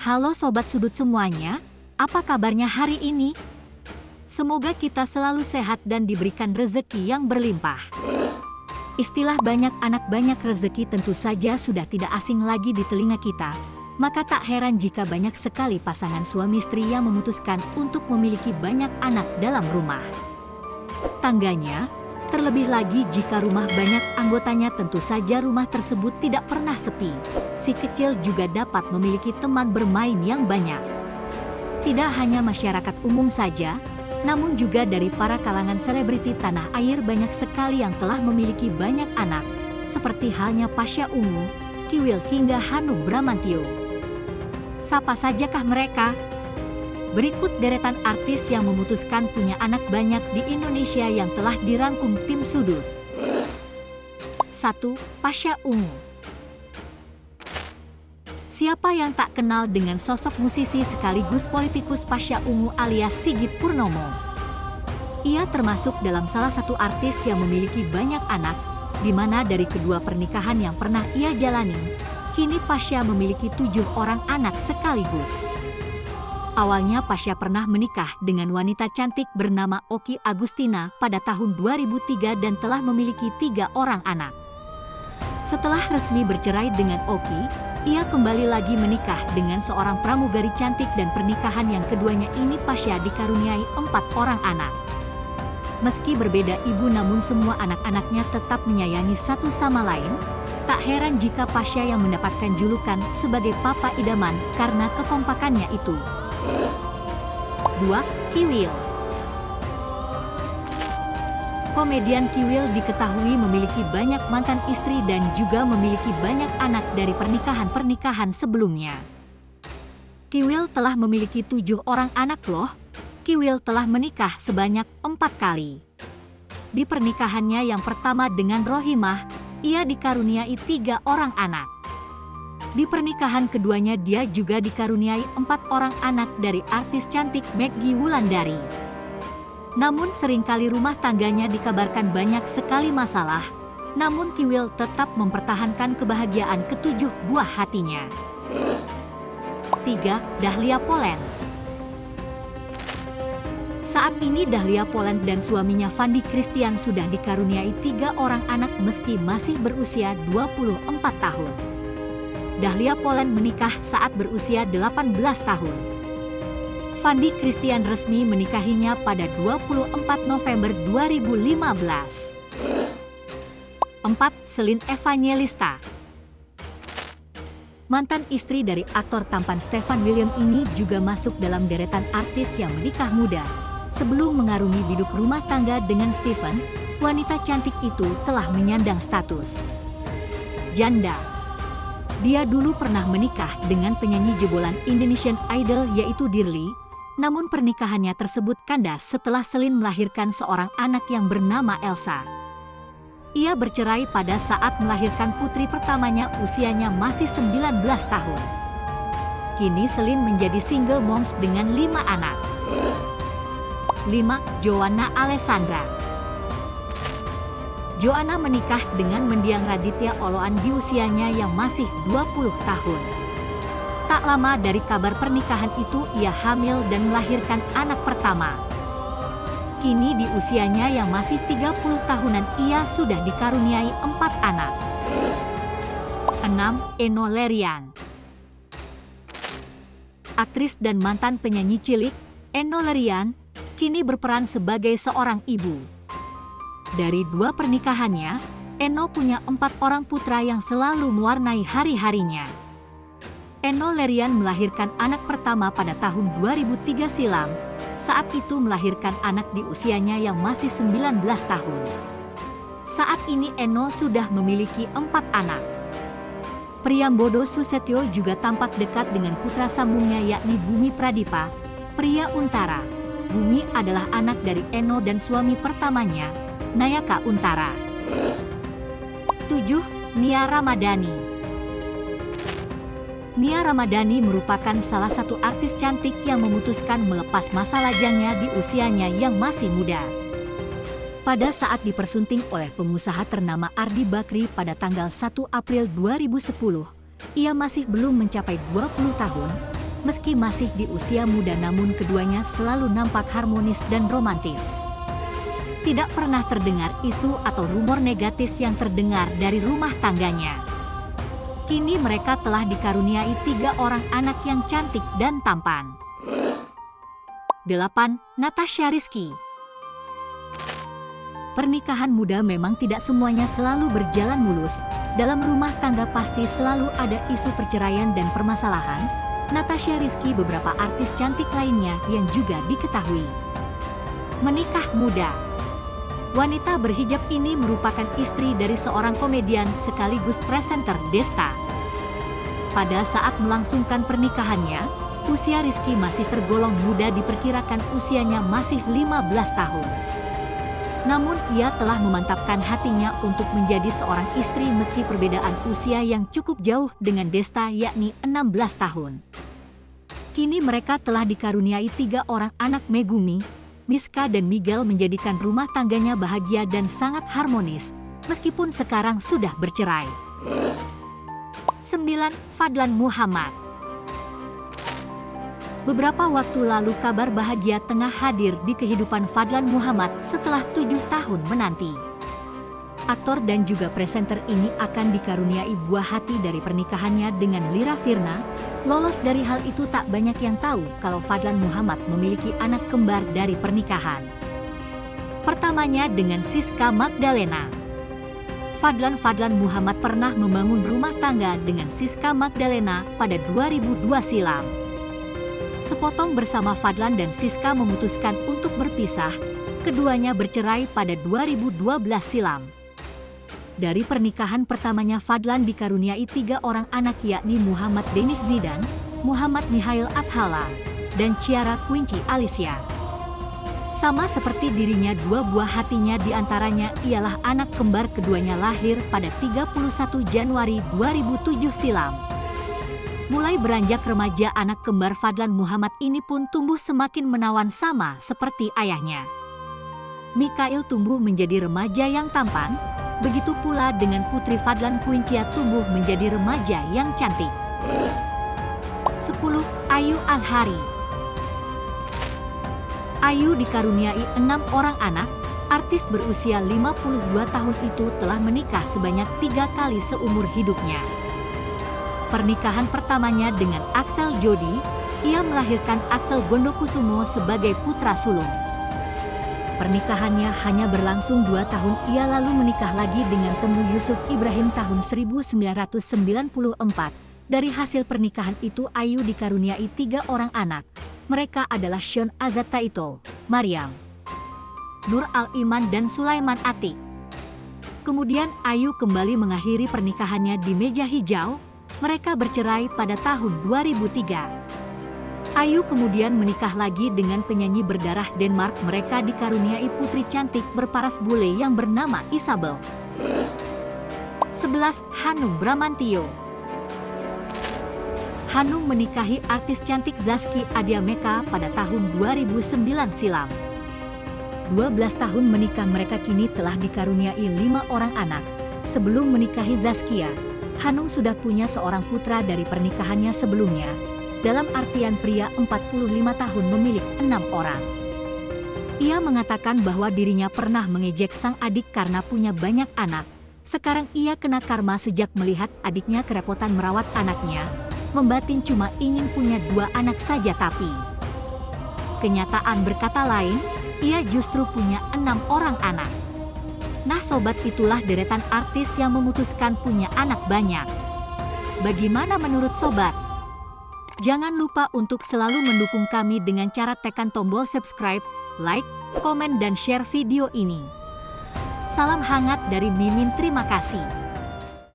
Halo Sobat Sudut semuanya, apa kabarnya hari ini? Semoga kita selalu sehat dan diberikan rezeki yang berlimpah. Istilah banyak anak banyak rezeki tentu saja sudah tidak asing lagi di telinga kita. Maka tak heran jika banyak sekali pasangan suami istri yang memutuskan untuk memiliki banyak anak dalam rumah tangganya. Terlebih lagi jika rumah banyak anggotanya, tentu saja rumah tersebut tidak pernah sepi. Si kecil juga dapat memiliki teman bermain yang banyak. Tidak hanya masyarakat umum saja, namun juga dari para kalangan selebriti tanah air banyak sekali yang telah memiliki banyak anak, seperti halnya Pasha Ungu, Kiwil hingga Hanung Bramantyo. Siapa sajakah mereka? Berikut deretan artis yang memutuskan punya anak banyak di Indonesia yang telah dirangkum tim Sudut. 1. Pasha Ungu. Siapa yang tak kenal dengan sosok musisi sekaligus politikus Pasha Ungu alias Sigit Purnomo? Ia termasuk dalam salah satu artis yang memiliki banyak anak, di mana dari kedua pernikahan yang pernah ia jalani, kini Pasha memiliki 7 orang anak sekaligus. Awalnya Pasha pernah menikah dengan wanita cantik bernama Oki Agustina pada tahun 2003 dan telah memiliki 3 orang anak. Setelah resmi bercerai dengan Oki, ia kembali lagi menikah dengan seorang pramugari cantik dan pernikahan yang keduanya ini Pasha dikaruniai 4 orang anak. Meski berbeda ibu namun semua anak-anaknya tetap menyayangi satu sama lain. Tak heran jika Pasha yang mendapatkan julukan sebagai Papa Idaman karena kekompakannya itu. 2. Kiwil. Komedian Kiwil diketahui memiliki banyak mantan istri dan juga memiliki banyak anak dari pernikahan-pernikahan sebelumnya. Kiwil telah memiliki 7 orang anak loh. Kiwil telah menikah sebanyak 4 kali. Di pernikahannya yang pertama dengan Rohimah, ia dikaruniai 3 orang anak. Di pernikahan keduanya dia juga dikaruniai 4 orang anak dari artis cantik Meggy Wulandari. Namun seringkali rumah tangganya dikabarkan banyak sekali masalah, namun Kiwil tetap mempertahankan kebahagiaan ke-7 buah hatinya. 3. Dahlia Poland. Saat ini Dahlia Poland dan suaminya Fandi Christian sudah dikaruniai 3 orang anak meski masih berusia 24 tahun. Dahlia Poland menikah saat berusia 18 tahun. Fandi Christian resmi menikahinya pada 24 November 2015. 4. Celine Evangelista. Mantan istri dari aktor tampan Stefan William ini juga masuk dalam deretan artis yang menikah muda. Sebelum mengarungi biduk rumah tangga dengan Stefan, wanita cantik itu telah menyandang status janda. Dia dulu pernah menikah dengan penyanyi jebolan Indonesian Idol yaitu Dirly, namun pernikahannya tersebut kandas setelah Celine melahirkan seorang anak yang bernama Elsa. Ia bercerai pada saat melahirkan putri pertamanya usianya masih 19 tahun. Kini Celine menjadi single moms dengan 5 anak. 5. Joanna Alessandra. Joanna menikah dengan mendiang Raditya Oloan di usianya yang masih 20 tahun. Tak lama dari kabar pernikahan itu ia hamil dan melahirkan anak pertama. Kini di usianya yang masih 30 tahunan ia sudah dikaruniai 4 anak. 6. Enno Lerian. Aktris dan mantan penyanyi cilik, Enno Lerian, kini berperan sebagai seorang ibu. Dari 2 pernikahannya, Enno punya 4 orang putra yang selalu mewarnai hari-harinya. Enno Lerian melahirkan anak pertama pada tahun 2003 silam, saat itu melahirkan anak di usianya yang masih 19 tahun. Saat ini Enno sudah memiliki 4 anak. Priyambodo Susetyo juga tampak dekat dengan putra sambungnya yakni Bumi Pradipa, pria Untara. Bumi adalah anak dari Enno dan suami pertamanya, Nayaka Untara. 7. Nia Ramadhani. Nia Ramadhani merupakan salah satu artis cantik yang memutuskan melepas masa lajangnya di usianya yang masih muda. Pada saat dipersunting oleh pengusaha ternama Ardi Bakri pada tanggal 1 April 2010, ia masih belum mencapai 20 tahun. Meski masih di usia muda namun keduanya selalu nampak harmonis dan romantis. Tidak pernah terdengar isu atau rumor negatif yang terdengar dari rumah tangganya. Kini mereka telah dikaruniai 3 orang anak yang cantik dan tampan. 8. Natasha Rizky. Pernikahan muda memang tidak semuanya selalu berjalan mulus. Dalam rumah tangga pasti selalu ada isu perceraian dan permasalahan. Natasha Rizky beberapa artis cantik lainnya yang juga diketahui. Menikah muda. Wanita berhijab ini merupakan istri dari seorang komedian sekaligus presenter Desta. Pada saat melangsungkan pernikahannya, usia Rizky masih tergolong muda, diperkirakan usianya masih 15 tahun. Namun ia telah memantapkan hatinya untuk menjadi seorang istri meski perbedaan usia yang cukup jauh dengan Desta yakni 16 tahun. Kini mereka telah dikaruniai 3 orang anak. Megumi, Miska dan Miguel menjadikan rumah tangganya bahagia dan sangat harmonis meskipun sekarang sudah bercerai. 9. Fadlan Muhammad. Beberapa waktu lalu kabar bahagia tengah hadir di kehidupan Fadlan Muhammad setelah 7 tahun menanti. Aktor dan juga presenter ini akan dikaruniai buah hati dari pernikahannya dengan Lira Firna. Lolos dari hal itu tak banyak yang tahu kalau Fadlan Muhammad memiliki anak kembar dari pernikahan pertamanya dengan Siska Magdalena. Fadlan Muhammad pernah membangun rumah tangga dengan Siska Magdalena pada 2002 silam. Sepotong bersama Fadlan dan Siska memutuskan untuk berpisah. Keduanya bercerai pada 2012 silam. Dari pernikahan pertamanya Fadlan dikaruniai 3 orang anak yakni Muhammad Denis Zidan, Muhammad Mihail Athala, dan Ciara Quincy Alicia. Sama seperti dirinya, 2 buah hatinya diantaranya ialah anak kembar. Keduanya lahir pada 31 Januari 2007 silam. Mulai beranjak remaja, anak kembar Fadlan Muhammad ini pun tumbuh semakin menawan sama seperti ayahnya. Mikail tumbuh menjadi remaja yang tampan, begitu pula dengan putri Fadlan, Quincia, tumbuh menjadi remaja yang cantik. 10. Ayu Azhari. Ayu dikaruniai 6 orang anak. Artis berusia 52 tahun itu telah menikah sebanyak 3 kali seumur hidupnya. Pernikahan pertamanya dengan Axel Jody, ia melahirkan Axel Gondokusumo sebagai putra sulung. Pernikahannya hanya berlangsung 2 tahun, ia lalu menikah lagi dengan Temu Yusuf Ibrahim tahun 1994. Dari hasil pernikahan itu Ayu dikaruniai 3 orang anak. Mereka adalah Sean Azat Taito, Mariam, Nur Al-Iman dan Sulaiman Atik. Kemudian Ayu kembali mengakhiri pernikahannya di meja hijau. Mereka bercerai pada tahun 2003. Ayu kemudian menikah lagi dengan penyanyi berdarah Denmark. Mereka dikaruniai putri cantik berparas bule yang bernama Isabel. 11. Hanung Bramantio. Hanung menikahi artis cantik Zasky Adiameka pada tahun 2009 silam. 12 tahun menikah mereka, kini telah dikaruniai 5 orang anak. Sebelum menikahi Zaskia, Hanung sudah punya seorang putra dari pernikahannya sebelumnya. Dalam artian pria 45 tahun memiliki 6 orang. Ia mengatakan bahwa dirinya pernah mengejek sang adik karena punya banyak anak. Sekarang ia kena karma sejak melihat adiknya kerepotan merawat anaknya. Membatin cuma ingin punya 2 anak saja, tapi kenyataan berkata lain, ia justru punya 6 orang anak. Nah sobat, itulah deretan artis yang memutuskan punya anak banyak. Bagaimana menurut sobat? Jangan lupa untuk selalu mendukung kami dengan cara tekan tombol subscribe, like, komen dan share video ini. Salam hangat dari Mimin, terima kasih.